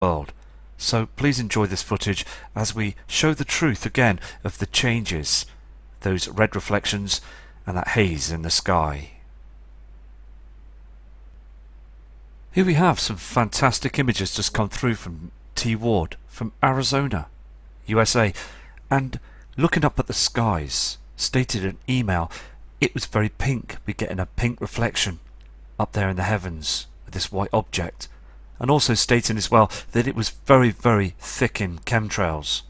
world. So please enjoy this footage as we show the truth again of the changes, those red reflections and that haze in the sky. Here we have some fantastic images just come through from T. Ward from Arizona, USA, and looking up at the skies, stated in an email, it was very pink. We're getting a pink reflection up there in the heavens with this white object, and also stating as well that it was very, very thick in chemtrails.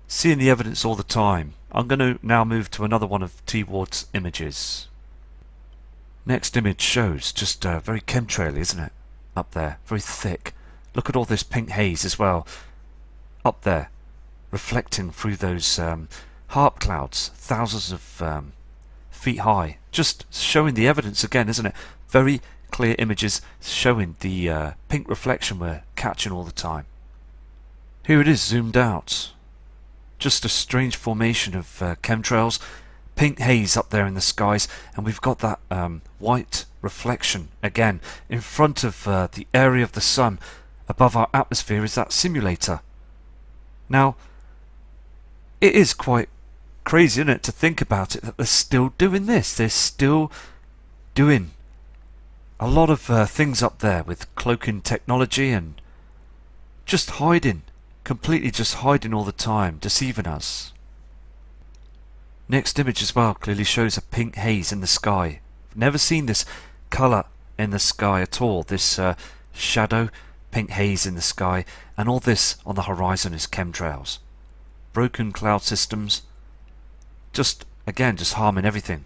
Seeing the evidence all the time. I'm going to now move to another one of T. Ward's images. Next image shows just very chemtraily, isn't it? Up there, very thick. Look at all this pink haze as well. Up there, reflecting through those HAARP clouds, thousands of feet high. Just showing the evidence again, isn't it? Very clear images showing the pink reflection we're catching all the time. Here it is zoomed out. Just a strange formation of chemtrails, pink haze up there in the skies, and we've got that white reflection again in front of the area of the sun. Above our atmosphere is that simulator. Now, it is quite crazy, isn't it, to think about it, that they're still doing this. They're still doing a lot of things up there with cloaking technology and just hiding, completely just hiding all the time, deceiving us. Next image as well clearly shows a pink haze in the sky. I've never seen this colour in the sky at all. This shadow, pink haze in the sky, and all this on the horizon is chemtrails. Broken cloud systems, just again just harming everything.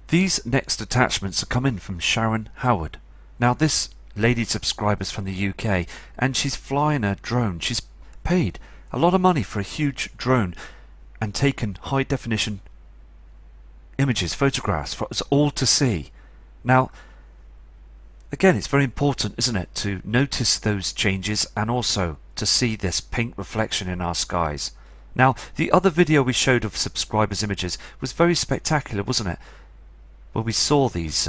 These next attachments are coming from Sharon Howard. Now this lady subscriber's from the UK and she's flying a drone. She's paid a lot of money for a huge drone and taken high definition images, photographs for us all to see. Now again, it's very important, isn't it, to notice those changes and also to see this pink reflection in our skies. Now the other video we showed of subscribers' images was very spectacular, wasn't it? Where we saw these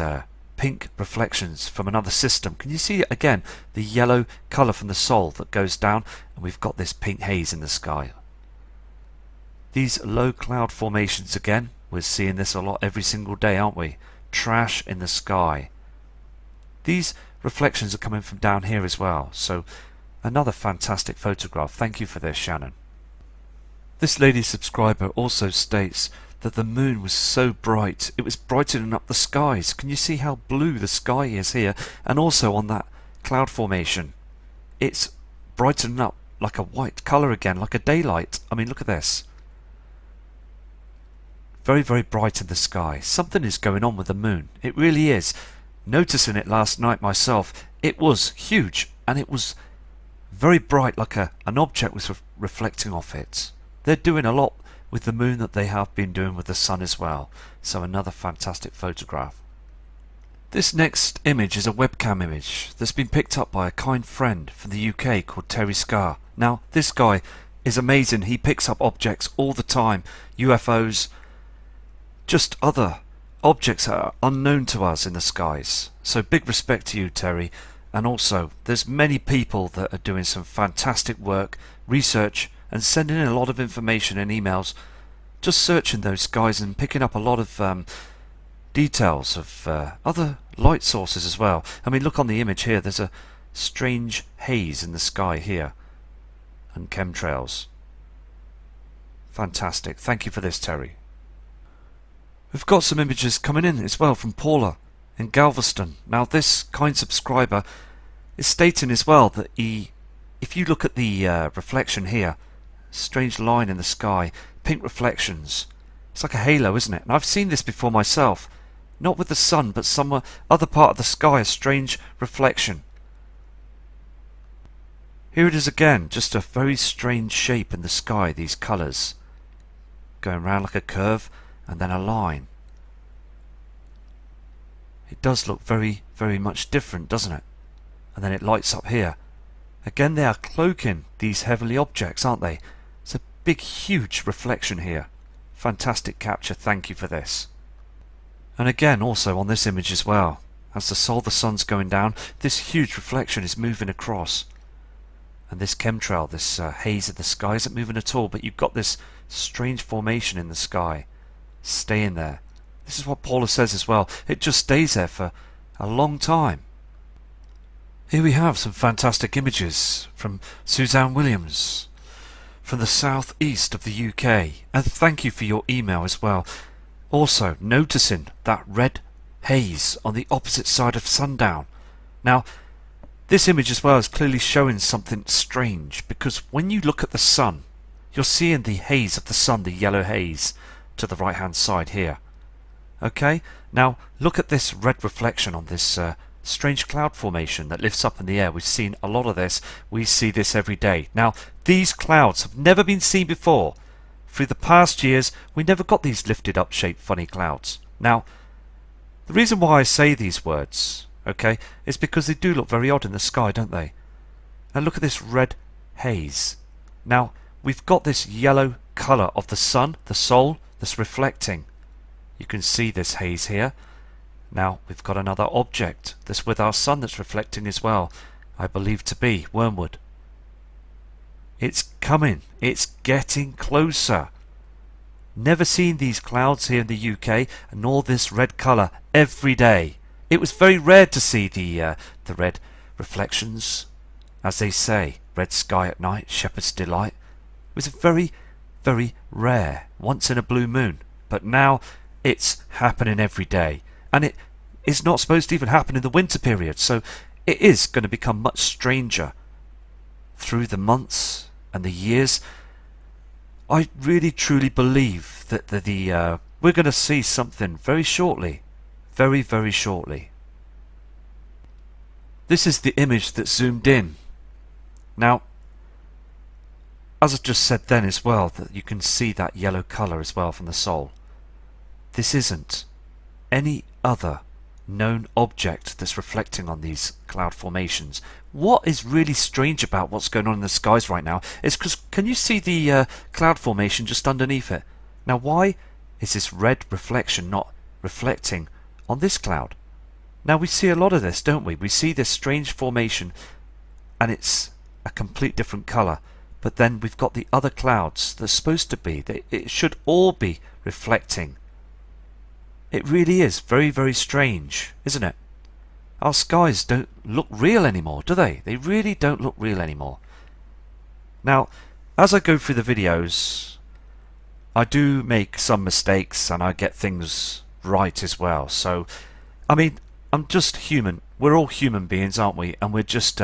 pink reflections from another system. Can you see again the yellow colour from the Sol that goes down, and we've got this pink haze in the sky. These low cloud formations again, we're seeing this a lot every single day, aren't we? Trash in the sky. These reflections are coming from down here as well, so another fantastic photograph. Thank you for this, Shannon. This lady subscriber also states that the moon was so bright, it was brightening up the skies. Can you see how blue the sky is here? And also on that cloud formation, it's brightening up like a white colour again, like a daylight. I mean, look at this. Very, very bright in the sky. Something is going on with the moon. It really is. Noticing it last night myself, it was huge and it was very bright, like an object was reflecting off it. They're doing a lot with the moon that they have been doing with the sun as well. So another fantastic photograph. This next image is a webcam image that's been picked up by a kind friend from the UK called Terry Scarr. Now this guy is amazing. He picks up objects all the time, UFOs, just other objects that are unknown to us in the skies. So big respect to you, Terry. And also there's many people that are doing some fantastic work, research, and sending in a lot of information and emails, just searching those skies and picking up a lot of details of other light sources as well. I mean, look on the image here, there's a strange haze in the sky here and chemtrails. Fantastic. Thank you for this, Terry. We've got some images coming in as well from Paula in Galveston. Now this kind subscriber is stating as well that if you look at the reflection here, strange line in the sky, pink reflections, it's like a halo, isn't it? And I've seen this before myself, not with the sun but somewhere other part of the sky, a strange reflection. Here it is again, just a very strange shape in the sky, these colours going round like a curve and then a line. It does look very, very much different, doesn't it? And then it lights up here. Again, they are cloaking these heavenly objects, aren't they? It's a big, huge reflection here. Fantastic capture, thank you for this. And again, also on this image as well, As the sun's going down, this huge reflection is moving across. And this chemtrail, this haze in the sky isn't moving at all, but you've got this strange formation in the sky staying there. This is what Paula says as well. It just stays there for a long time. Here we have some fantastic images from Suzanne Williams from the southeast of the UK. And thank you for your email as well. Also noticing that red haze on the opposite side of sundown. Now, this image as well is clearly showing something strange, because when you look at the sun, you're seeing the haze of the sun, the yellow haze, to the right hand side here. Okay, now look at this red reflection on this strange cloud formation that lifts up in the air. We've seen a lot of this. We see this every day. Now, these clouds have never been seen before. Through the past years, we never got these lifted up shaped funny clouds. Now, the reason why I say these words, okay, is because they do look very odd in the sky, don't they? And look at this red haze. Now, we've got this yellow colour of the sun, the soul, that's reflecting. You can see this haze here. Now, we've got another object that's with our sun that's reflecting as well. I believe to be wormwood. It's coming. It's getting closer. Never seen these clouds here in the UK, and all this red colour every day. It was very rare to see the red reflections, as they say, red sky at night, shepherd's delight. It was very, very rare, once in a blue moon. But now it's happening every day, and it is not supposed to even happen in the winter period, so it is going to become much stranger through the months and the years. I really truly believe that we're going to see something very shortly. Very, very shortly. This is the image that's zoomed in. Now, as I just said then as well, that you can see that yellow colour as well from the soul. This isn't any other known object that's reflecting on these cloud formations. What is really strange about what's going on in the skies right now is because, can you see the cloud formation just underneath it? Now, why is this red reflection not reflecting on this cloud? Now, we see a lot of this, don't we? We see this strange formation and it's a complete different colour. But then we've got the other clouds that's supposed to be. It should all be reflecting. It really is very, very strange, isn't it? Our skies don't look real anymore, do they? They really don't look real anymore. Now, as I go through the videos, I do make some mistakes and I get things right as well. So, I mean, I'm just human. We're all human beings, aren't we? And we're just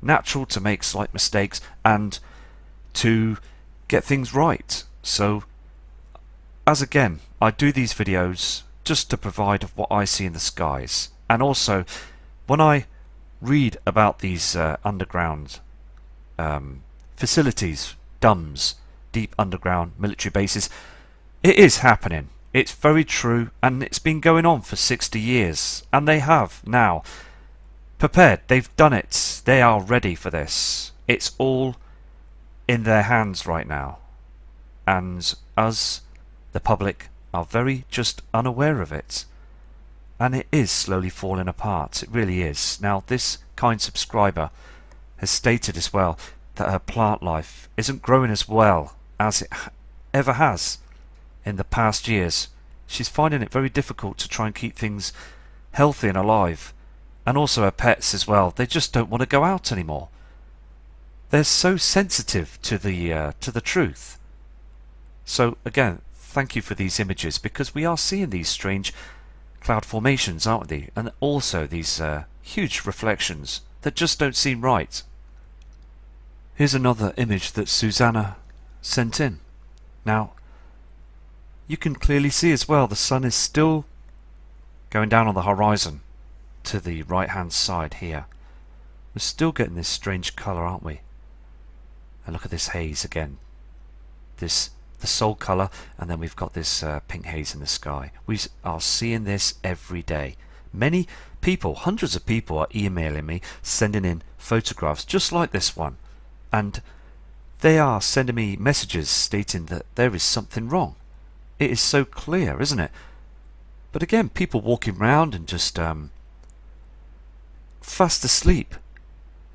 natural to make slight mistakes and to get things right. So, as again, I do these videos just to provide what I see in the skies. And also, when I read about these underground facilities, DUMBs, deep underground military bases, it is happening. It's very true, and it's been going on for 60 years. And they have now prepared. They've done it. They are ready for this. It's all in their hands right now. And us, the public, are very just unaware of it. And it is slowly falling apart. It really is. Now, this kind subscriber has stated as well that her plant life isn't growing as well as it ever has in the past years. She's finding it very difficult to try and keep things healthy and alive. And also her pets as well. They just don't want to go out anymore. They're so sensitive to the truth. So again, thank you for these images, because we are seeing these strange cloud formations, aren't they? And also these huge reflections that just don't seem right. Here's another image that Susanna sent in. Now, you can clearly see as well the sun is still going down on the horizon to the right hand side here. We're still getting this strange colour, aren't we? And look at this haze again. The soul colour, and then we've got this pink haze in the sky. We are seeing this every day. Many people, hundreds of people, are emailing me, sending in photographs just like this one. And they are sending me messages stating that there is something wrong. It is so clear, isn't it? But again, people walking around and just fast asleep,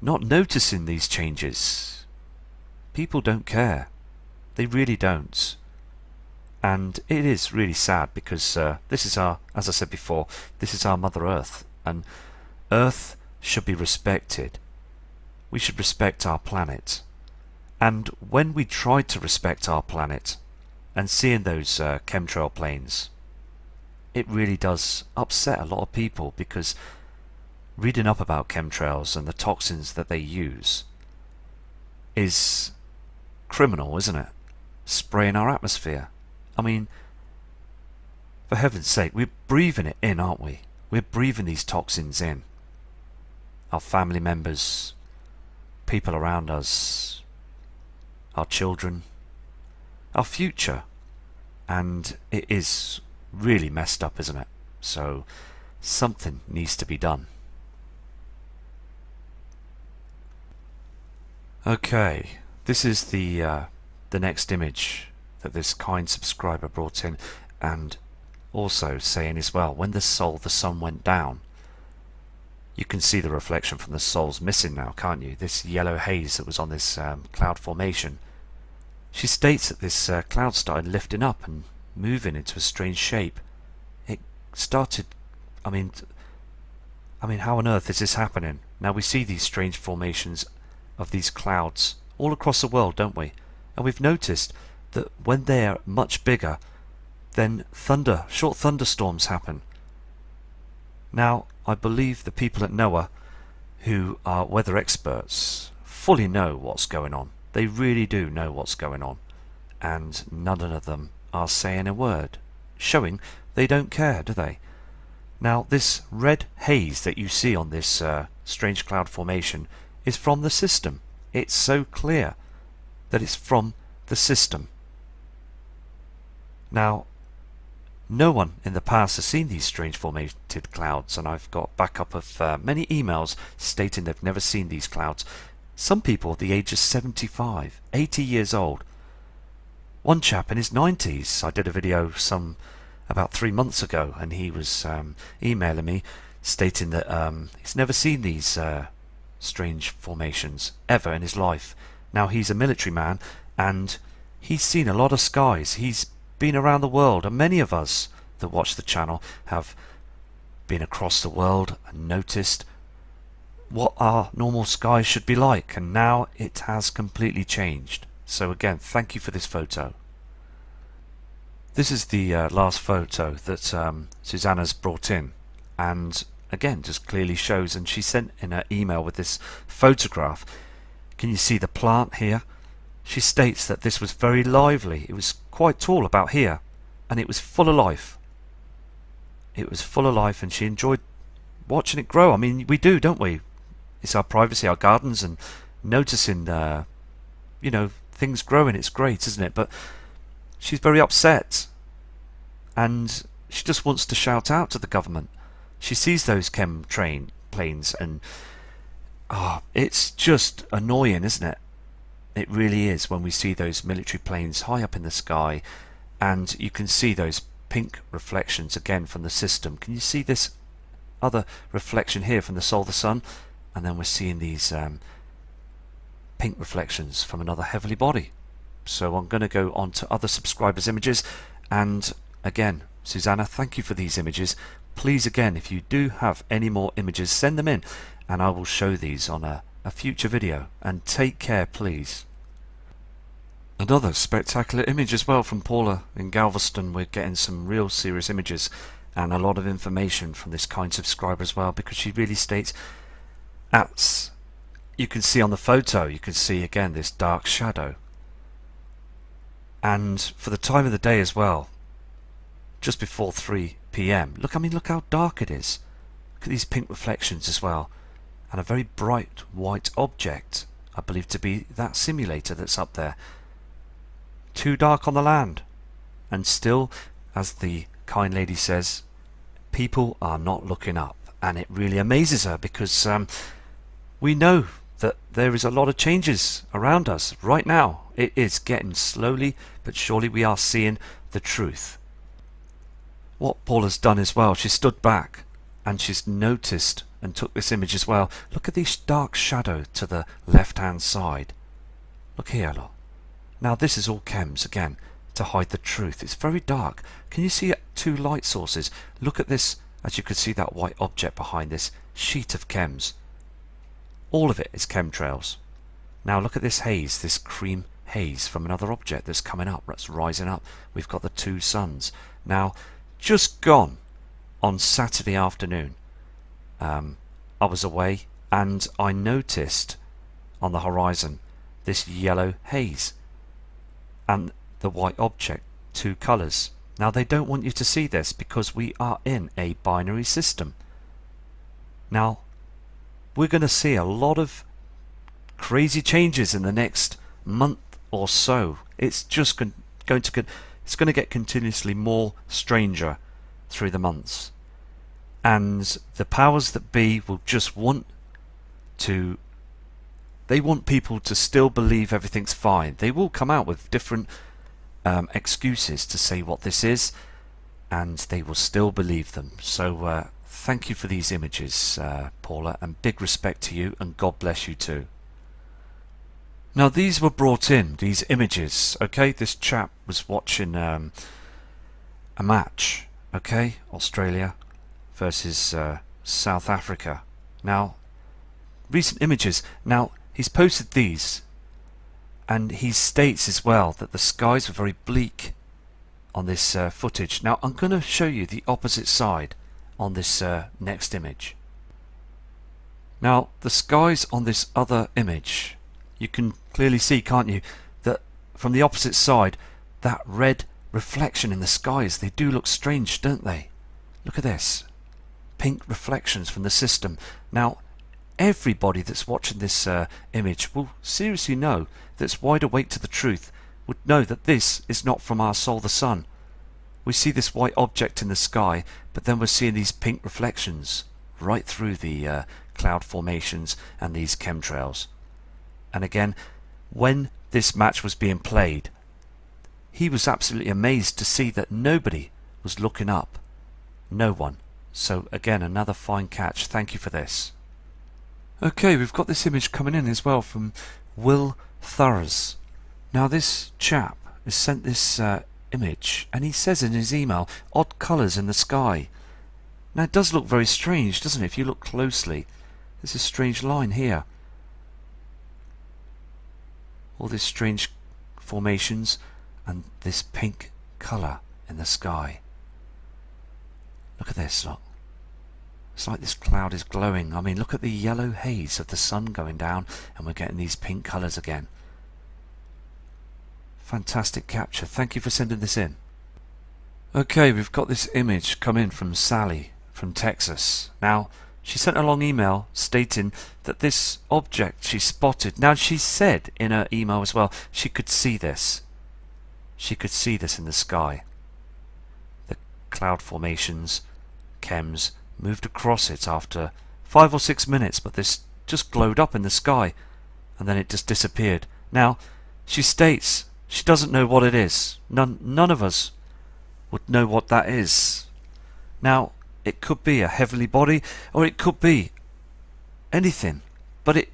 not noticing these changes. People don't care. They really don't. And it is really sad because this is our, as I said before, this is our Mother Earth, and Earth should be respected. We should respect our planet. And when we try to respect our planet and seeing those chemtrail planes, it really does upset a lot of people, because reading up about chemtrails and the toxins that they use is criminal, isn't it? Spraying our atmosphere. I mean, for heaven's sake, we're breathing it in, aren't we? We're breathing these toxins in. Our family members, people around us, our children, our future. And it is really messed up, isn't it? So something needs to be done. Okay, this is the next image that this kind subscriber brought in, and also saying as well, when the sun went down, you can see the reflection from the sol's missing now, can't you? This yellow haze that was on this cloud formation. She states that this cloud started lifting up and moving into a strange shape. It started, I mean, how on earth is this happening? Now we see these strange formations of these clouds all across the world, don't we? And we've noticed that when they're much bigger, then short thunderstorms happen. Now, I believe the people at NOAA, who are weather experts, fully know what's going on. They really do know what's going on. And none of them are saying a word, showing they don't care, do they? Now, this red haze that you see on this strange cloud formation is from the system. It's so clear that it's from the system. Now, no one in the past has seen these strange formated clouds, and I've got backup of many emails stating they've never seen these clouds. Some people at the age of 75, 80 years old. One chap in his 90s, I did a video about 3 months ago, and he was emailing me stating that he's never seen these strange formations ever in his life. Now, he's a military man, and he's seen a lot of skies. He's been around the world, and many of us that watch the channel have been across the world and noticed what our normal skies should be like, and now it has completely changed. So again, thank you for this photo. This is the last photo that Susanna's brought in, and again just clearly shows, and she sent in her email with this photograph. Can you see the plant here? She states that this was very lively. It was quite tall about here, and it was full of life. It was full of life, and she enjoyed watching it grow. I mean, we do, don't we? It's our privacy, our gardens, and noticing, things growing. It's great, isn't it? But she's very upset, and she just wants to shout out to the government. She sees those planes, and it's just annoying, isn't it? It really is, when we see those military planes high up in the sky, and you can see those pink reflections again from the system. Can you see this other reflection here from the sun? And then we're seeing these pink reflections from another heavenly body. So I'm going to go on to other subscribers' images, and again, Susanna, thank you for these images. Please, again, if you do have any more images, send them in, and I will show these on a future video. And take care, please. Another spectacular image as well from Paula in Galveston. We're getting some real serious images and a lot of information from this kind subscriber as well, because she really states, as you can see on the photo, you can see again this dark shadow, and for the time of the day as well, just before 3 PM. Look how dark it is. Look at these pink reflections as well, and a very bright white object, I believe to be that simulator that's up there. Too dark on the land, and still, as the kind lady says, people are not looking up, and it really amazes her, because we know that there is a lot of changes around us right now. It is getting slowly but surely, we are seeing the truth. What Paula's done as well, she stood back and she's noticed and took this image as well. Look at this dark shadow to the left hand side. Look here, look. Now this is all chems again to hide the truth. It's very dark. Can you see two light sources? Look at this, as you can see that white object behind this sheet of chems. All of it is chemtrails. Now look at this haze, this cream haze from another object that's coming up, that's rising up. We've got the two suns. Now, just gone on Saturday afternoon, I was away and I noticed on the horizon this yellow haze and the white object, two colours. Now they don't want you to see this because we are in a binary system. Now we're going to see a lot of crazy changes in the next month or so. It's just going to get continuously more stranger through the months, and the powers that be will just want to, they want people to still believe everything's fine. They will come out with different excuses to say what this is, and they will still believe them. So thank you for these images, Paula, and big respect to you, and God bless you too. Now these were brought in, these images, okay? This chap was watching a match, okay? Australia versus South Africa. Now, recent images. Now, he's posted these, and he states as well that the skies were very bleak on this footage. Now, I'm going to show you the opposite side on this next image. Now, the skies on this other image, you can clearly see, can't you, that from the opposite side, that red reflection in the skies, they do look strange, don't they? Look at this. Pink reflections from the system. Now, everybody that's watching this image will seriously know, that's wide awake to the truth, would know that this is not from our soul, the sun. We see this white object in the sky, but then we're seeing these pink reflections right through the cloud formations and these chemtrails. And again, when this match was being played, he was absolutely amazed to see that nobody was looking up. No one. So again, another fine catch. Thank you for this. Okay, we've got this image coming in as well from Will Thurrs. Now this chap has sent this image, and he says in his email, odd colours in the sky. Now it does look very strange, doesn't it? If you look closely, there's a strange line here. All these strange formations and this pink colour in the sky. Look at this, look. It's like this cloud is glowing. I mean, look at the yellow haze of the sun going down, and we're getting these pink colours again. Fantastic capture. Thank you for sending this in. Okay, we've got this image come in from Sally from Texas. Now, she sent a long email stating that this object she spotted. Now, she said in her email as well, she could see this. She could see this in the sky. The cloud formations, chems, moved across it after 5 or 6 minutes, but this just glowed up in the sky, and then it just disappeared. Now, she states she doesn't know what it is. None of us would know what that is. Now, it could be a heavenly body, or it could be anything. But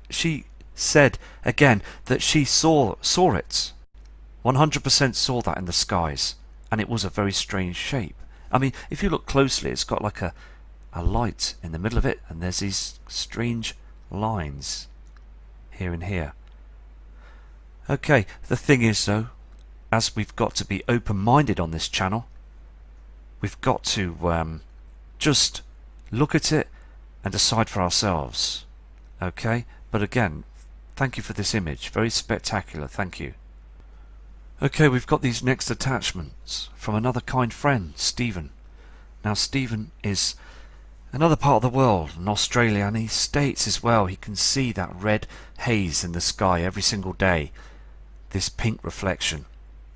she said again that she saw it. 100% saw that in the skies, and it was a very strange shape. I mean, if you look closely, it's got like a light in the middle of it, and there's these strange lines here and here. Okay, the thing is though, as we've got to be open-minded on this channel, we've got to just look at it and decide for ourselves. Okay, but again, thank you for this image. Very spectacular, thank you. Okay, we've got these next attachments from another kind friend, Stephen. Now Stephen is another part of the world, in Australia, and he states as well he can see that red haze in the sky every single day, this pink reflection,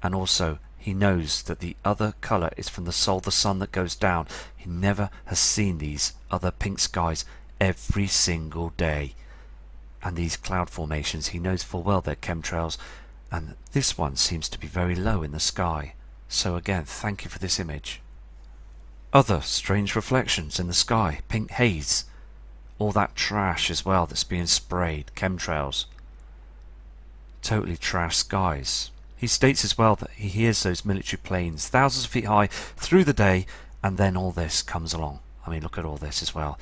and also he knows that the other colour is from the soul, the sun that goes down. He never has seen these other pink skies every single day. And these cloud formations, he knows full well they're chemtrails, and this one seems to be very low in the sky. So again, thank you for this image. other strange reflections in the sky, pink haze, all that trash as well that's being sprayed, chemtrails. Totally trash skies. He states as well that he hears those military planes thousands of feet high through the day, and then all this comes along. I mean, look at all this as well.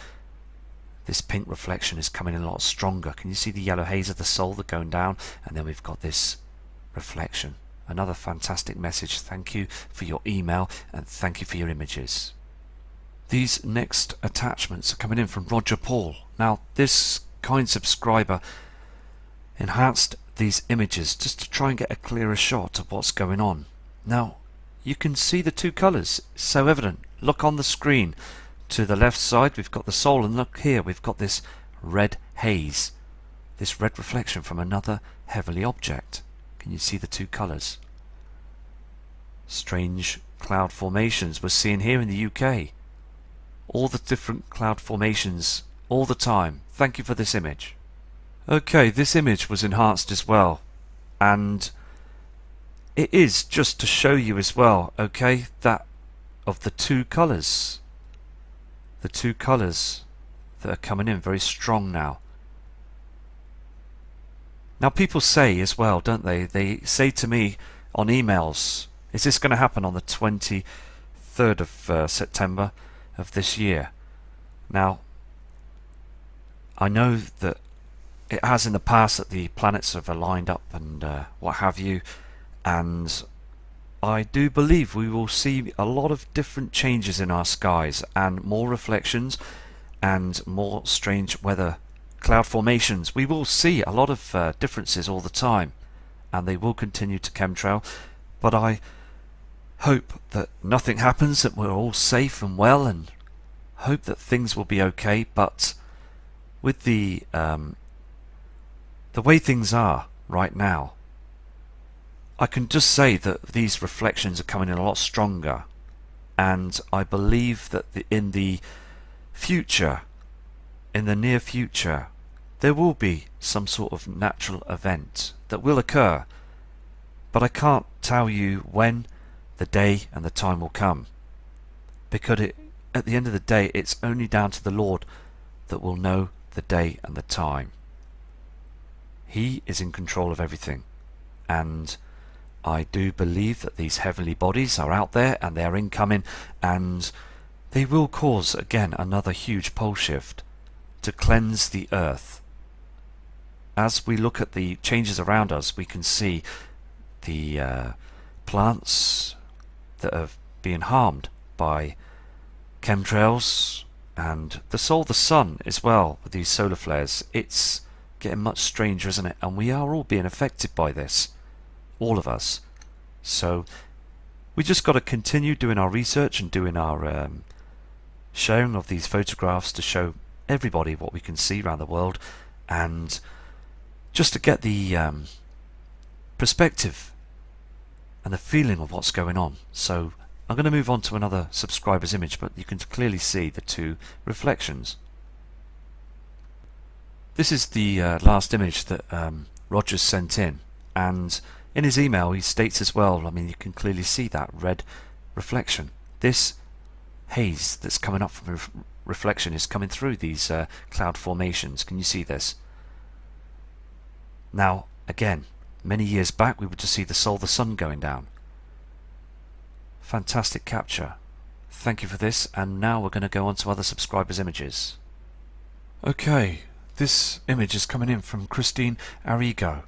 This pink reflection is coming in a lot stronger. Can you see the yellow haze of the soul that going down? And then we've got this reflection. Another fantastic message. Thank you for your email and thank you for your images. These next attachments are coming in from Roger Paul. Now, this kind subscriber enhanced these images just to try and get a clearer shot of what's going on. Now, you can see the two colours. It's so evident. Look on the screen. To the left side we've got the soul, and look here we've got this red haze, this red reflection from another heavenly object. Can you see the two colours? Strange cloud formations we're seeing here in the UK. All the different cloud formations all the time. Thank you for this image. Okay, this image was enhanced as well, and it is just to show you as well, okay, that of the two colours. The two colours that are coming in very strong now. Now people say as well, don't they? They say to me on emails, is this going to happen on the 23rd of September of this year? Now, I know that it has in the past that the planets have aligned up and what have you, and I do believe we will see a lot of different changes in our skies and more reflections and more strange weather cloud formations. We will see a lot of differences all the time, and they will continue to chemtrail, but I hope that nothing happens, that we're all safe and well, and hope that things will be okay. But with the way things are right now, I can just say that these reflections are coming in a lot stronger, and I believe that in the future, in the near future, there will be some sort of natural event that will occur, but I can't tell you when, the day and the time will come, because at the end of the day it's only down to the Lord that will know the day and the time. He is in control of everything, and I do believe that these heavenly bodies are out there and they're incoming, and they will cause again another huge pole shift to cleanse the earth. As we look at the changes around us, we can see the plants that are being harmed by chemtrails, and the sun as well with these solar flares. It's getting much stranger, isn't it? And we are all being affected by this. All of us. So we just got to continue doing our research and doing our sharing of these photographs to show everybody what we can see around the world, and just to get the perspective and the feeling of what's going on. So I'm going to move on to another subscriber's image, but you can clearly see the two reflections. This is the last image that Roger's sent in, and in his email he states as well, I mean, you can clearly see that red reflection. This haze that's coming up from reflection is coming through these cloud formations. Can you see this? Now, again, many years back we would just see the sun going down. Fantastic capture. Thank you for this, and now we're going to go on to other subscribers' images. Okay, this image is coming in from Christine Arrigo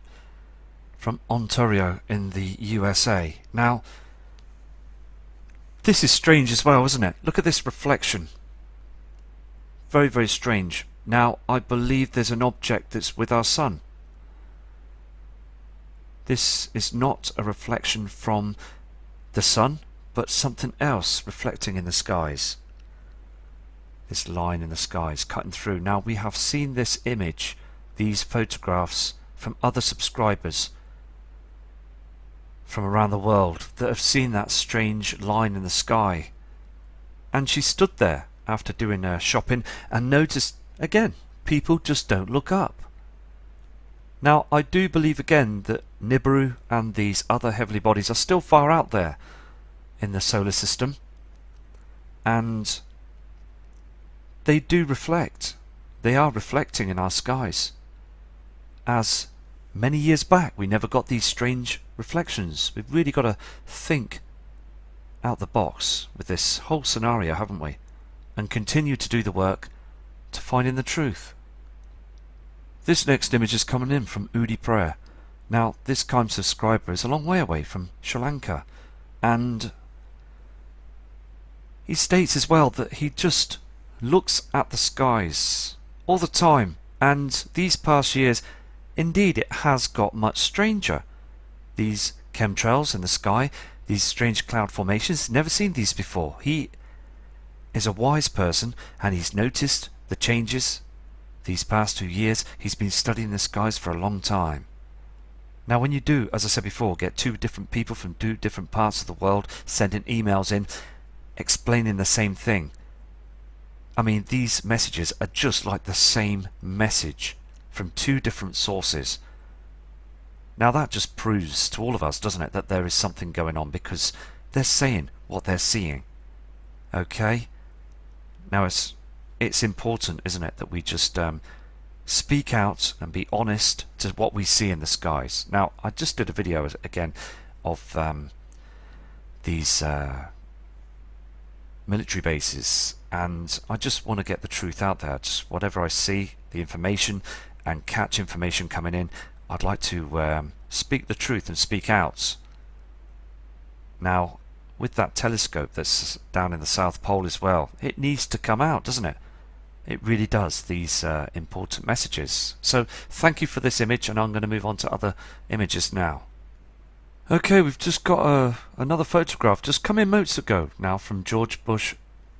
from Ontario in the USA. Now, this is strange as well, isn't it? Look at this reflection. Very, very strange. Now, I believe there's an object that's with our sun. This is not a reflection from the sun, but something else reflecting in the skies. This line in the skies cutting through. Now, we have seen this image, these photographs from other subscribers from around the world that have seen that strange line in the sky, and she stood there after doing her shopping and noticed again, people just don't look up. Now, I do believe again that Nibiru and these other heavenly bodies are still far out there in the solar system, and they do reflect. They are reflecting in our skies. As many years back we never got these strange reflections. We've really got to think out the box with this whole scenario, haven't we? And continue to do the work to finding the truth. This next image is coming in from Udi Prayer. Now, this kind subscriber is a long way away from Sri Lanka, and he states as well that he just looks at the skies all the time, and these past years, indeed, it has got much stranger. These chemtrails in the sky, these strange cloud formations, never seen these before. He is a wise person, and he's noticed the changes these past 2 years. He's been studying the skies for a long time. Now, when you do, as I said before, get 2 different people from 2 different parts of the world sending emails in explaining the same thing, I mean, these messages are just like the same message from 2 different sources. Now that just proves to all of us, doesn't it, that there is something going on, because they're saying what they're seeing. Okay? Now it's important, isn't it, that we just speak out and be honest to what we see in the skies. Now, I just did a video again of these military bases, and I just want to get the truth out there. Just whatever I see, the information, and catch information coming in, I'd like to speak the truth and speak out. Now, with that telescope that's down in the South Pole as well, it needs to come out, doesn't it? It really does, these important messages. So thank you for this image, and I'm going to move on to other images now. Okay, we've just got another photograph just come in moments ago now from George Bush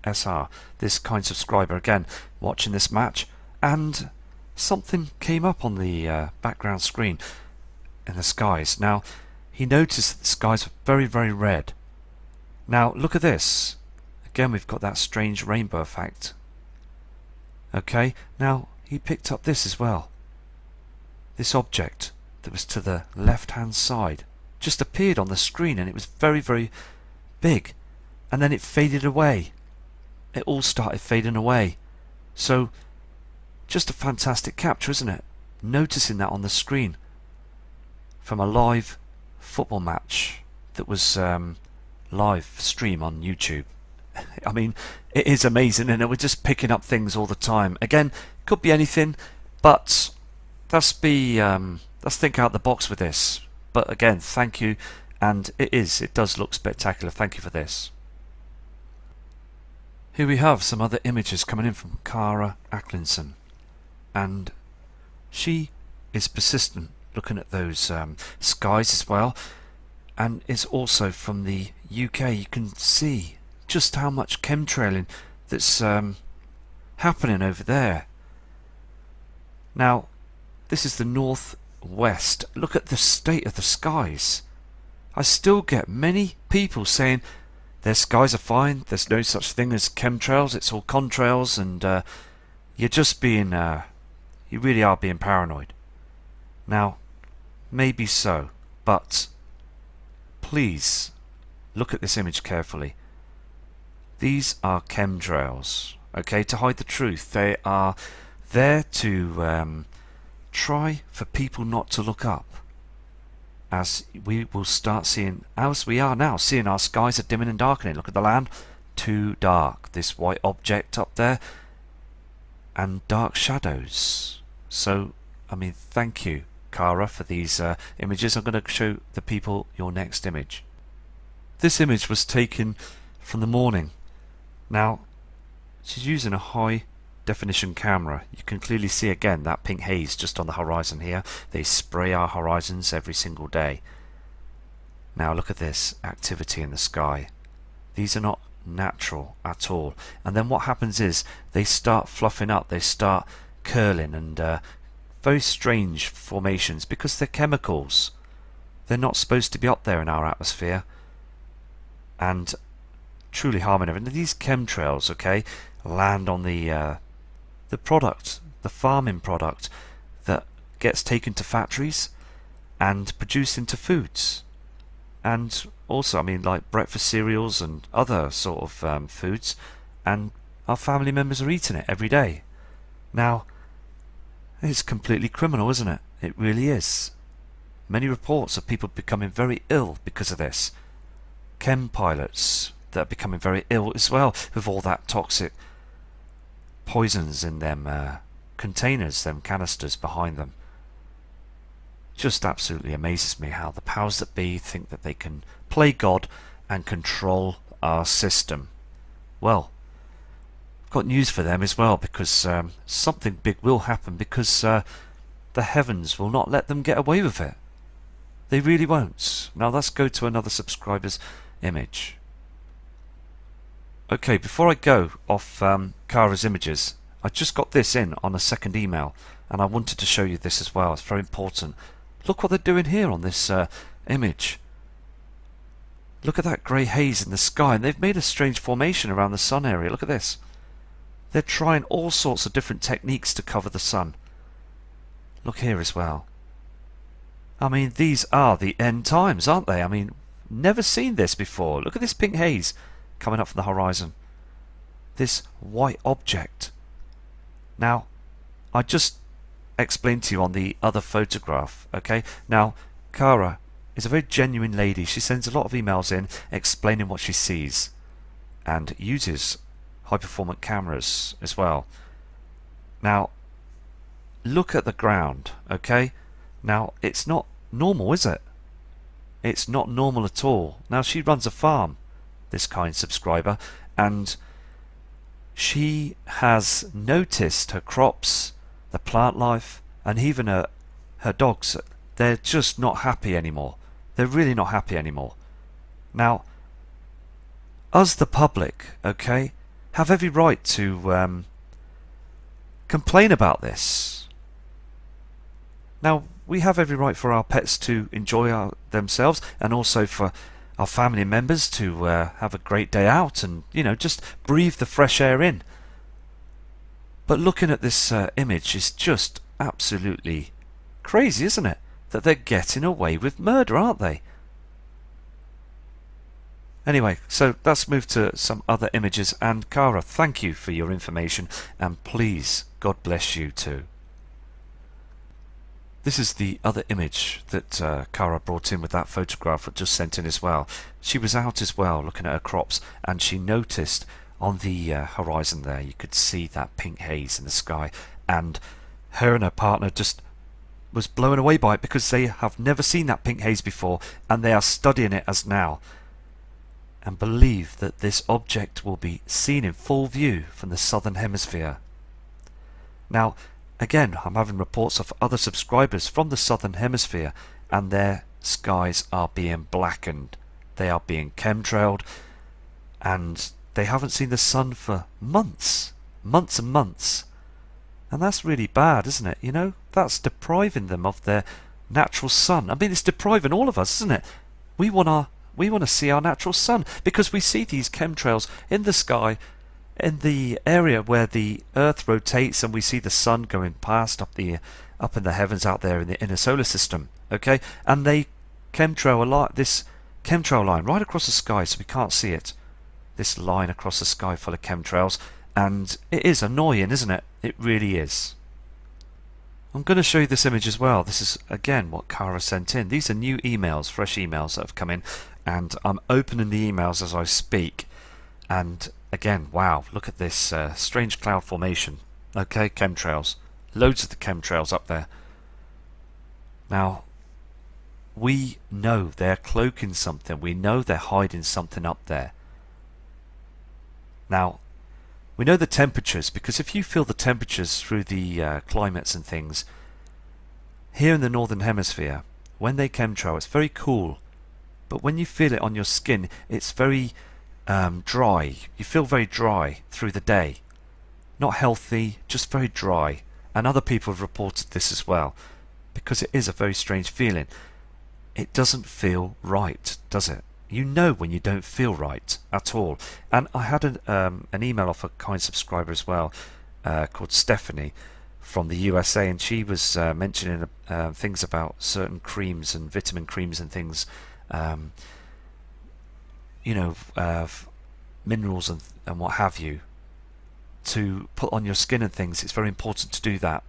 SR, this kind subscriber again watching this match, and something came up on the background screen in the skies. Now, he noticed that the skies were very, very red. Now, look at this. Again, we've got that strange rainbow effect. Okay, now he picked up this as well. This object that was to the left-hand side just appeared on the screen, and it was very, very big, and then it faded away. It all started fading away. So, just a fantastic capture, isn't it? Noticing that on the screen from a live football match that was live stream on YouTube. I mean, it is amazing, and we're just picking up things all the time. Again, could be anything, but let's think out the box with this. But again, thank you, and it does look spectacular. Thank you for this. Here we have some other images coming in from Cara Acklinson, and she is persistent looking at those skies as well, and it's also from the UK. You can see just how much chemtrailing that's happening over there. Now, this is the northwest. Look at the state of the skies. I still get many people saying their skies are fine, there's no such thing as chemtrails, it's all contrails, and you're just being, you really are being paranoid. Now, maybe so, but please look at this image carefully. These are chemtrails, okay, to hide the truth. They are there to try for people not to look up, as we will start seeing, as we are now, seeing our skies are dimming and darkening. Look at the land, too dark. This white object up there, and dark shadows. So, I mean, thank you, Cara, for these images. I'm going to show the people your next image. This image was taken from the morning. Now, she's using a high definition camera. You can clearly see again that pink haze just on the horizon here. They spray our horizons every single day. Now look at this activity in the sky. These are not natural at all. And then what happens is they start fluffing up, they start curling, and very strange formations, because they're chemicals. They're not supposed to be up there in our atmosphere and truly harming everything. These chemtrails, okay, land on the product, the farming product that gets taken to factories and produced into foods. and also, I mean, like breakfast cereals and other sort of foods, and our family members are eating it every day. Now, it's completely criminal, isn't it? It really is. Many reports of people becoming very ill because of this. Chem pilots that are becoming very ill as well with all that toxic poisons in them containers, them canisters behind them. Just absolutely amazes me how the powers that be think that they can play God and control our system. Well, I've got news for them as well, because something big will happen, because the heavens will not let them get away with it. They really won't. Now let's go to another subscriber's image. Okay, before I go off Kara's images, I just got this in on a second email, and I wanted to show you this as well. It's very important. Look what they're doing here on this image. Look at that grey haze in the sky, and they've made a strange formation around the sun area. Look at this. They're trying all sorts of different techniques to cover the sun. Look here as well. I mean, these are the end times, aren't they? I mean, never seen this before. Look at this pink haze coming up from the horizon. This white object. Now, I just explained to you on the other photograph, okay? Now, Kara is a very genuine lady. She sends a lot of emails in explaining what she sees, and uses high-performance cameras as well. Now, look at the ground, okay? Now, it's not normal, is it? It's not normal at all. Now, she runs a farm, this kind subscriber, and she has noticed her crops, the plant life, and even her dogs. They're just not happy anymore. They're really not happy anymore. Now, us the public, okay, have every right to complain about this. Now, we have every right for our pets to enjoy themselves, and also for our family members to have a great day out and, you know, just breathe the fresh air in. But looking at this image is just absolutely crazy, isn't it? That they're getting away with murder, aren't they? Anyway, so let's move to some other images. And Kara, thank you for your information, and please, God bless you too. This is the other image that Kara brought in with that photograph that just sent in as well. She was out as well looking at her crops, and she noticed on the horizon there, you could see that pink haze in the sky, and her and her partner just was blown away by it, because they have never seen that pink haze before, and they are studying it as now, and believe that this object will be seen in full view from the southern hemisphere. Now, again, I'm having reports of other subscribers from the southern hemisphere, and their skies are being blackened. They are being chemtrailed, and they haven't seen the sun for months and months. And that's really bad, isn't it? You know, that's depriving them of their natural sun. I mean, it's depriving all of us, isn't it? We want to see our natural sun, because we see these chemtrails in the sky, in the area where the Earth rotates, and we see the sun going past up in the heavens out there in the inner solar system. Okay, and they chemtrail this chemtrail line right across the sky, so we can't see it. This line across the sky full of chemtrails, and it is annoying, isn't it? It really is. I'm going to show you this image as well. This is again what Kara sent in. These are new emails, fresh emails that have come in, and I'm opening the emails as I speak. And again, wow, look at this strange cloud formation. Okay, chemtrails. Loads of the chemtrails up there. Now, we know they're cloaking something. We know they're hiding something up there. Now, we know the temperatures, because if you feel the temperatures through the climates and things, here in the northern hemisphere, when they chemtrail, it's very cool. But when you feel it on your skin, it's very dry. You feel very dry through the day. Not healthy, just very dry. And other people have reported this as well, because it is a very strange feeling. It doesn't feel right, does it? You know when you don't feel right at all. And I had an email off a kind subscriber as well, called Stephanie from the USA, and she was mentioning things about certain creams and vitamin creams and things, um, you know, minerals and what have you, to put on your skin and things. It's very important to do that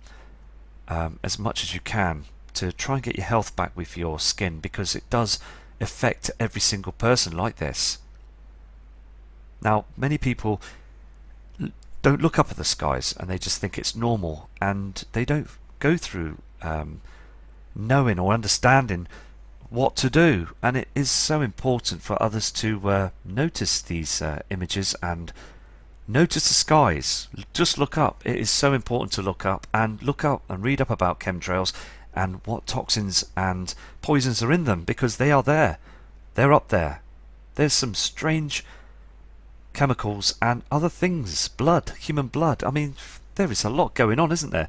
as much as you can to try and get your health back with your skin, because it does affect every single person like this. Now, many people don't look up at the skies and they just think it's normal, and they don't go through knowing or understanding what to do. And it is so important for others to notice these images and notice the skies. Just look up. It is so important to look up and read up about chemtrails and what toxins and poisons are in them, because they are there. They're up there. There's some strange chemicals and other things. Blood, human blood. I mean, there is a lot going on, isn't there?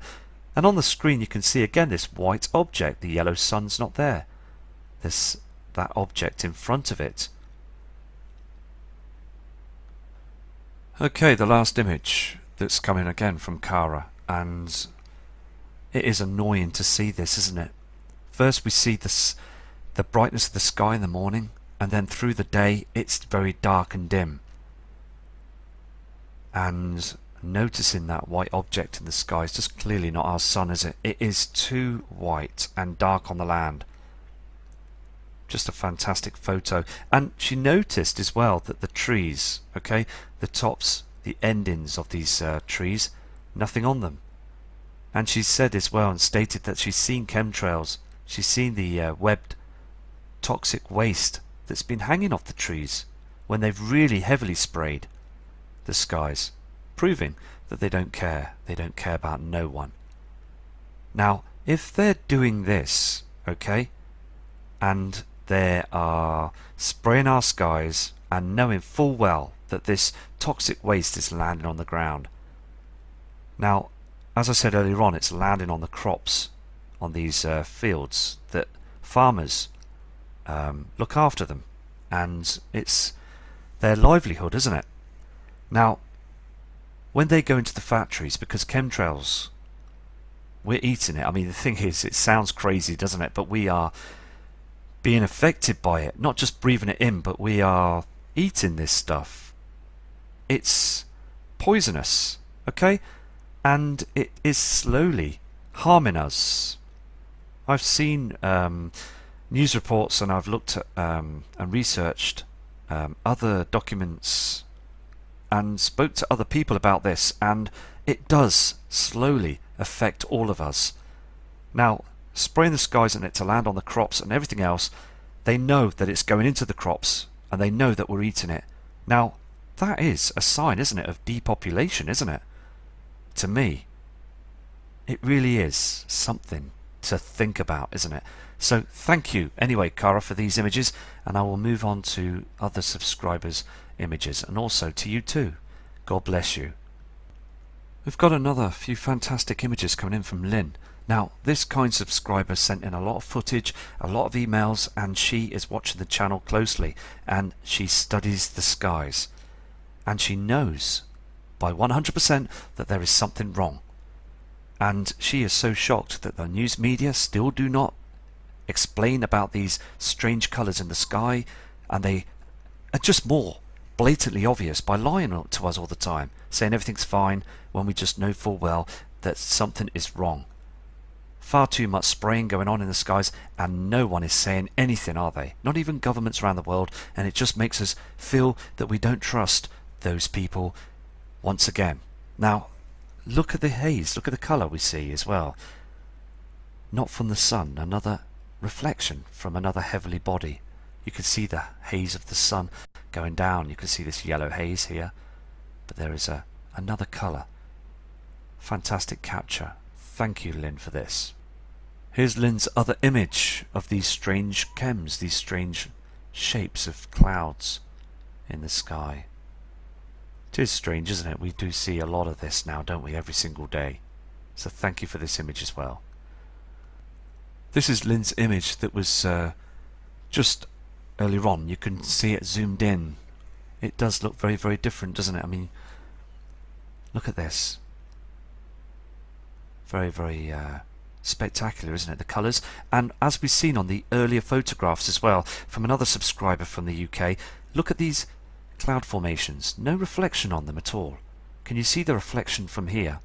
And on the screen you can see again this white object. The yellow sun's not there. There's that object in front of it. Okay, the last image that's coming again from Kara, and it is annoying to see this, isn't it? First we see this, the brightness of the sky in the morning, and then through the day it's very dark and dim. And noticing that white object in the sky is just clearly not our sun, is it? It is too white and dark on the land. Just a fantastic photo. And she noticed as well that the trees, okay, the tops, the endings of these trees, nothing on them. And she said as well and stated that she's seen chemtrails. She's seen the webbed toxic waste that's been hanging off the trees when they've really heavily sprayed the skies, proving that they don't care. They don't care about no one. Now, if they're doing this, okay, and they are spraying our skies and knowing full well that this toxic waste is landing on the ground. Now, as I said earlier on, it's landing on the crops on these fields that farmers look after them, and it's their livelihood, isn't it? Now, when they go into the factories, because chemtrails, we're eating it. I mean, the thing is, it sounds crazy, doesn't it? But we are being affected by it, not just breathing it in, but we are eating this stuff. It's poisonous, okay? And it is slowly harming us. I've seen news reports, and I've looked at and researched other documents and spoke to other people about this, and it does slowly affect all of us. Now, spraying the skies and it to land on the crops and everything else, they know that it's going into the crops, and they know that we're eating it. Now, that is a sign, isn't it, of depopulation, isn't it? To me, it really is something to think about, isn't it? So thank you anyway, Kara, for these images, and I will move on to other subscribers' images, and also to you too. God bless you. We've got another few fantastic images coming in from Lynn. Now, this kind subscriber sent in a lot of footage, a lot of emails, and she is watching the channel closely, and she studies the skies, and she knows by 100% that there is something wrong. And she is so shocked that the news media still do not explain about these strange colours in the sky, and they are just more blatantly obvious by lying to us all the time, saying everything's fine when we just know full well that something is wrong. Far too much spraying going on in the skies, and no one is saying anything, are they? Not even governments around the world, and it just makes us feel that we don't trust those people once again. Now, look at the haze, look at the colour we see as well. Not from the sun, another reflection from another heavenly body. You can see the haze of the sun going down. You can see this yellow haze here, but there is another colour. Fantastic capture. Thank you, Lynn, for this. Here's Lynn's other image of these strange chems, these strange shapes of clouds in the sky. It is strange, isn't it? We do see a lot of this now, don't we, every single day. So thank you for this image as well. This is Lynn's image that was just earlier on. You can see it zoomed in. It does look very, very different, doesn't it? I mean, look at this. Very, very spectacular, isn't it? The colours. And as we've seen on the earlier photographs as well from another subscriber from the UK, look at these cloud formations. No reflection on them at all. Can you see the reflection from here?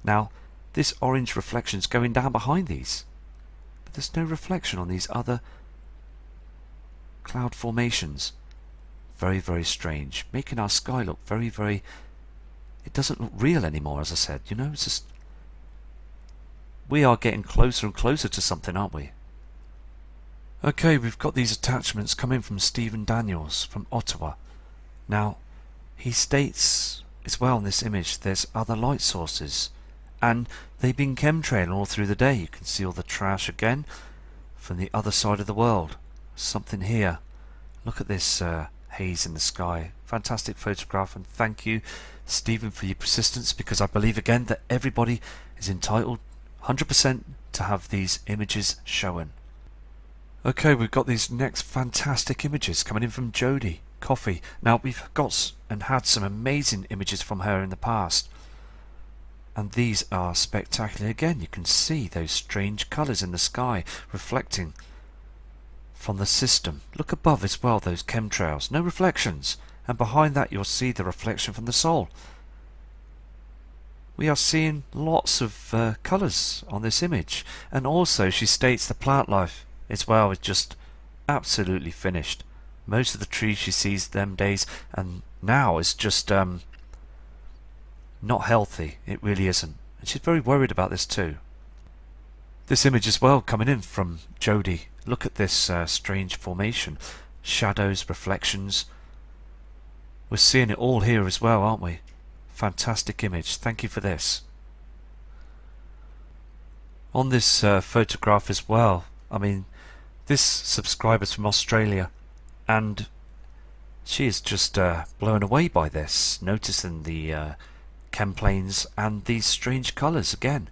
Now, this orange reflection's going down behind these, but there's no reflection on these other cloud formations. Very, very strange, making our sky look very, very... It doesn't look real anymore, as I said. You know, it's just... We are getting closer and closer to something, aren't we? Okay, we've got these attachments coming from Stephen Daniels from Ottawa. Now, he states as well in this image there's other light sources, and they've been chemtrailing all through the day. You can see all the trash again from the other side of the world. Something here. Look at this haze in the sky. Fantastic photograph, and thank you, Stephen, for your persistence, because I believe again that everybody is entitled 100% to have these images shown. Okay, we've got these next fantastic images coming in from Jodie Coffey. Now, we've got and had some amazing images from her in the past, and these are spectacular. Again, you can see those strange colours in the sky reflecting from the system. Look above as well, those chemtrails, no reflections, and behind that you'll see the reflection from the Sol. We are seeing lots of colours on this image, and also she states the plant life as well is just absolutely finished. Most of the trees she sees them days and now is just not healthy. It really isn't, and she's very worried about this too. This image as well coming in from Jodie. Look at this strange formation, shadows, reflections. We're seeing it all here as well, aren't we? Fantastic image. Thank you for this. On this photograph as well, I mean, this subscriber's from Australia, and she is just blown away by this, noticing the chem planes and these strange colours again.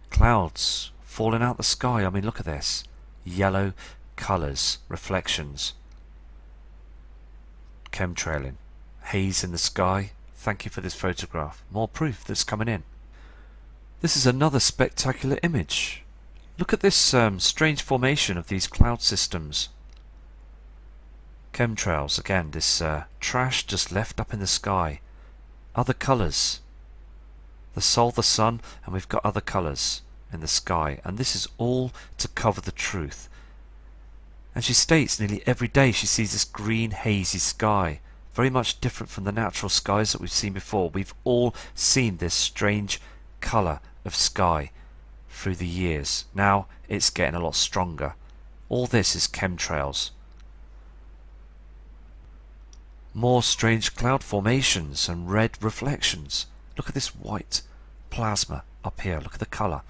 Clouds falling out the sky. I mean, look at this. Yellow colours, reflections. Chemtrailing. Haze in the sky. Thank you for this photograph. More proof that's coming in. This is another spectacular image. Look at this strange formation of these cloud systems. Chemtrails, again, this trash just left up in the sky. Other colours. The Sol, the sun, and we've got other colours in the sky. And this is all to cover the truth. And she states nearly every day she sees this green, hazy sky. Very much different from the natural skies that we've seen before. We've all seen this strange colour of sky through the years. Now it's getting a lot stronger. All this is chemtrails. More strange cloud formations and red reflections. Look at this white plasma up here. Look at the colour.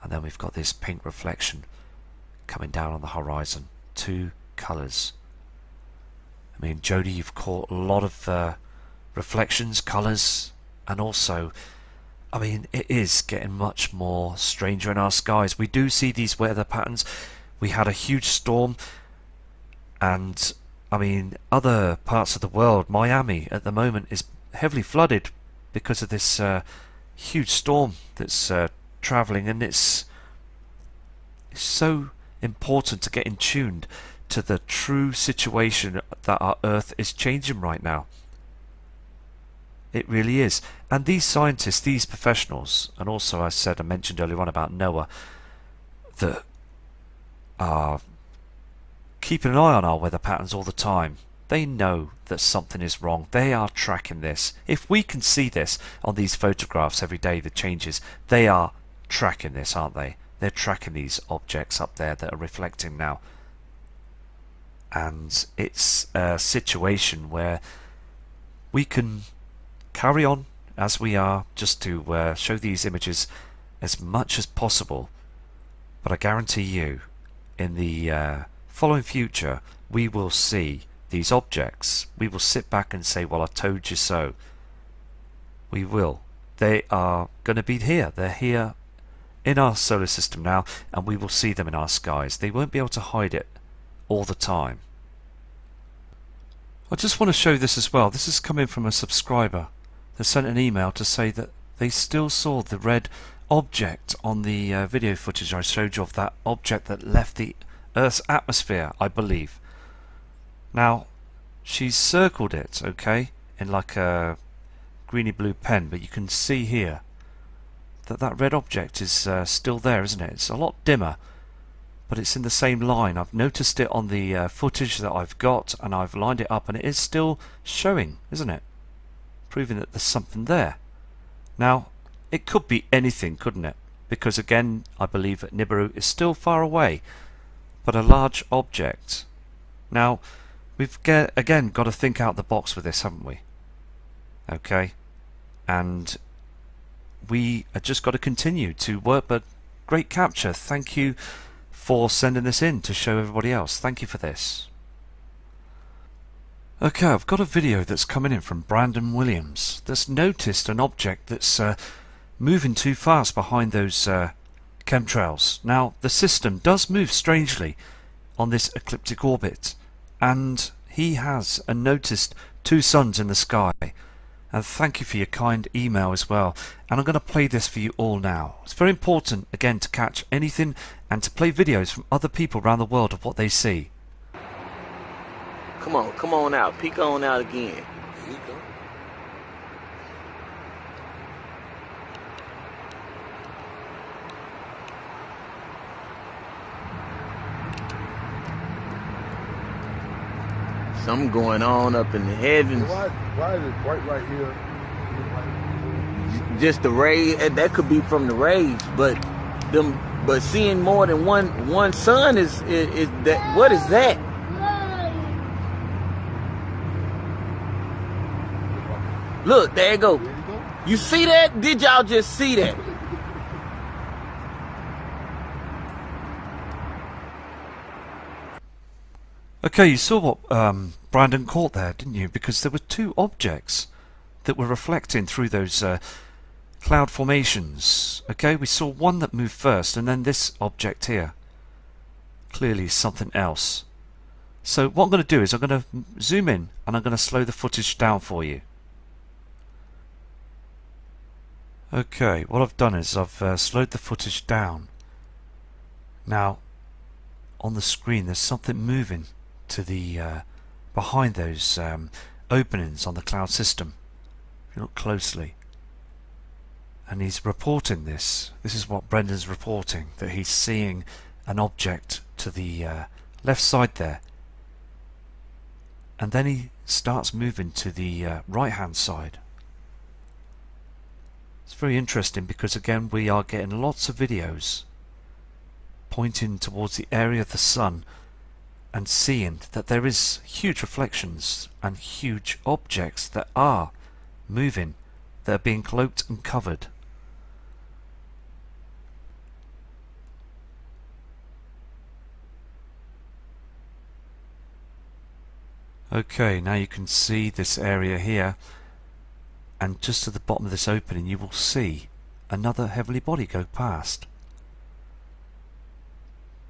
And then we've got this pink reflection coming down on the horizon. Two colours. I mean, Jodie, you've caught a lot of reflections, colours, and also, I mean, it is getting much more stranger in our skies. We do see these weather patterns. We had a huge storm, and I mean, other parts of the world, Miami at the moment is heavily flooded because of this huge storm that's travelling, and it's so important to get in tuned to the true situation that our Earth is changing right now. It really is. And these scientists, these professionals, and also I mentioned earlier on about NOAA, that are keeping an eye on our weather patterns all the time. They know that something is wrong. They are tracking this. If we can see this on these photographs every day, the changes, they are tracking this, aren't they? They're tracking these objects up there that are reflecting now. And it's a situation where we can carry on as we are, just to show these images as much as possible. But I guarantee you, in the following future, we will see these objects. We will sit back and say, well, I told you so. We will. They are going to be here. They're here in our solar system now, and we will see them in our skies. They won't be able to hide it all the time. I just want to show this as well. This is coming from a subscriber that sent an email to say that they still saw the red object on the video footage I showed you of that object that left the Earth's atmosphere, I believe. Now, she's circled it, okay, in like a greeny blue pen, but you can see here that that red object is still there, isn't it? It's a lot dimmer, but it's in the same line. I've noticed it on the footage that I've got, and I've lined it up, and it is still showing, isn't it? Proving that there's something there. Now, it could be anything, couldn't it? Because again, I believe that Nibiru is still far away, but a large object. Now, we've again got to think out the box with this, haven't we? Okay, and we have just got to continue to work. But great capture. Thank you for sending this in to show everybody else. Thank you for this. Okay, I've got a video that's coming in from Brandon Williams that's noticed an object that's moving too fast behind those chemtrails. Now, the system does move strangely on this ecliptic orbit, and he has noticed two suns in the sky. And thank you for your kind email as well. And I'm going to play this for you all now. It's very important, again, to catch anything and to play videos from other people around the world of what they see. Come on out. Peek on out again. Something going on up in the heavens. Why is it bright right here? Just the rays. That could be from the rays, but seeing more than one sun is that. What is that? Look, there you go. You see that? Did y'all just see that? Okay, you saw what Brandon caught there, didn't you? Because there were two objects that were reflecting through those cloud formations. Okay, we saw one that moved first, and then this object here. Clearly something else. So what I'm going to do is I'm going to zoom in, and I'm going to slow the footage down for you. Okay, what I've done is I've slowed the footage down. Now, on the screen there's something moving to the behind those openings on the cloud system. If you look closely, and he's reporting this. This is what Brendan's reporting, that he's seeing an object to the left side there, and then he starts moving to the right hand side. It's very interesting because again we are getting lots of videos pointing towards the area of the sun and seeing that there is huge reflections and huge objects that are moving, that are being cloaked and covered. Okay, now you can see this area here, and just at the bottom of this opening you will see another heavenly body go past.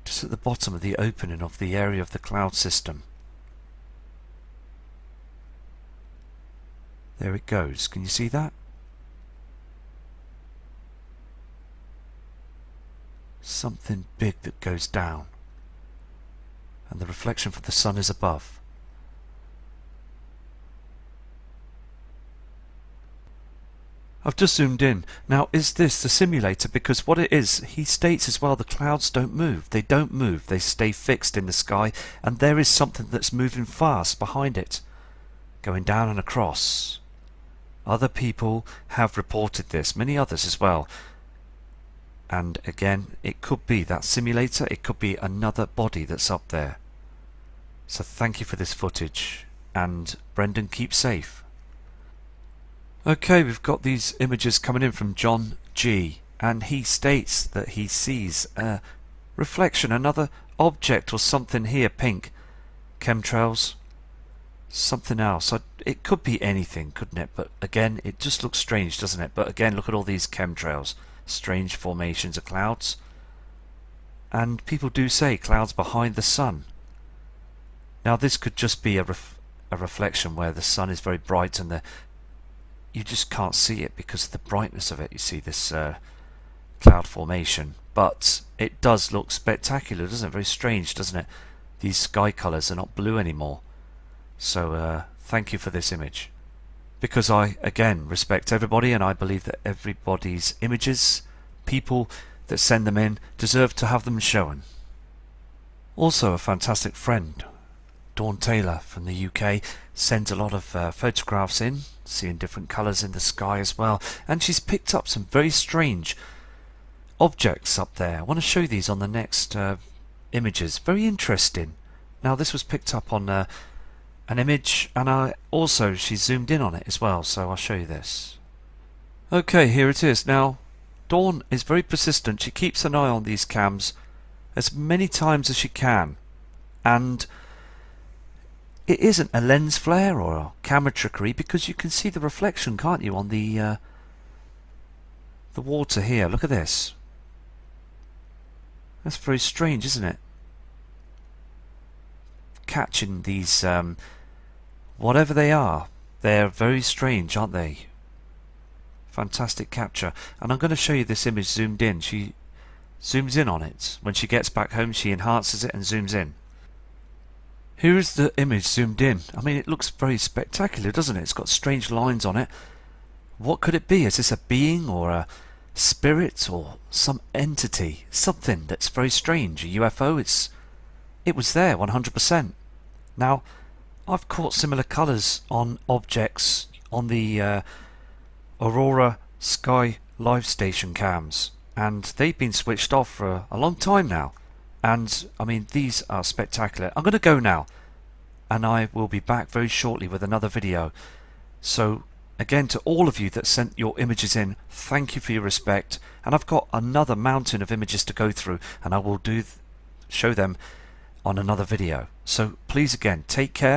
Just at the bottom of the opening of the area of the cloud system. There it goes. Can you see that? Something big that goes down, and the reflection from the sun is above. I've just zoomed in. Now, is this the simulator? Because what it is, he states as well, the clouds don't move. They don't move. They stay fixed in the sky, and there is something that's moving fast behind it, going down and across. Other people have reported this, many others as well. And again, it could be that simulator, it could be another body that's up there. So thank you for this footage, and Brendan, keep safe. Okay, we've got these images coming in from John G, and he states that he sees a reflection, another object or something here, pink. Chemtrails, something else. It could be anything, couldn't it? But again, it just looks strange, doesn't it? But again, look at all these chemtrails, strange formations of clouds. And people do say clouds behind the sun. Now this could just be a reflection where the sun is very bright and you just can't see it because of the brightness of it. You see this cloud formation, but it does look spectacular, doesn't it? Very strange, doesn't it? These sky colours are not blue anymore. So thank you for this image, because I again respect everybody, and I believe that everybody's images, people that send them in, deserve to have them shown. Also, a fantastic friend, Dawn Taylor from the UK, sends a lot of photographs in, seeing different colours in the sky as well, and she's picked up some very strange objects up there. I want to show these on the next images. Very interesting. Now this was picked up on an image, and she zoomed in on it as well, so I'll show you this. Okay, here it is. Now Dawn is very persistent. She keeps an eye on these cams as many times as she can, and it isn't a lens flare or a camera trickery, because you can see the reflection, can't you, on the water here. Look at this. That's very strange, isn't it? Catching these whatever they are, they're very strange, aren't they? Fantastic capture. And I'm going to show you this image zoomed in. She zooms in on it. When she gets back home, she enhances it and zooms in. Here is the image zoomed in. I mean, it looks very spectacular, doesn't it? It's got strange lines on it. What could it be? Is this a being or a spirit or some entity? Something that's very strange. A UFO? It was there 100%. Now, I've caught similar colours on objects on the Aurora Sky Live Station cams, and they've been switched off for a long time now. And I mean, these are spectacular. I'm going to go now, and I will be back very shortly with another video. So again, to all of you that sent your images in, thank you for your respect. And I've got another mountain of images to go through, and I will show them on another video. So please again, take care.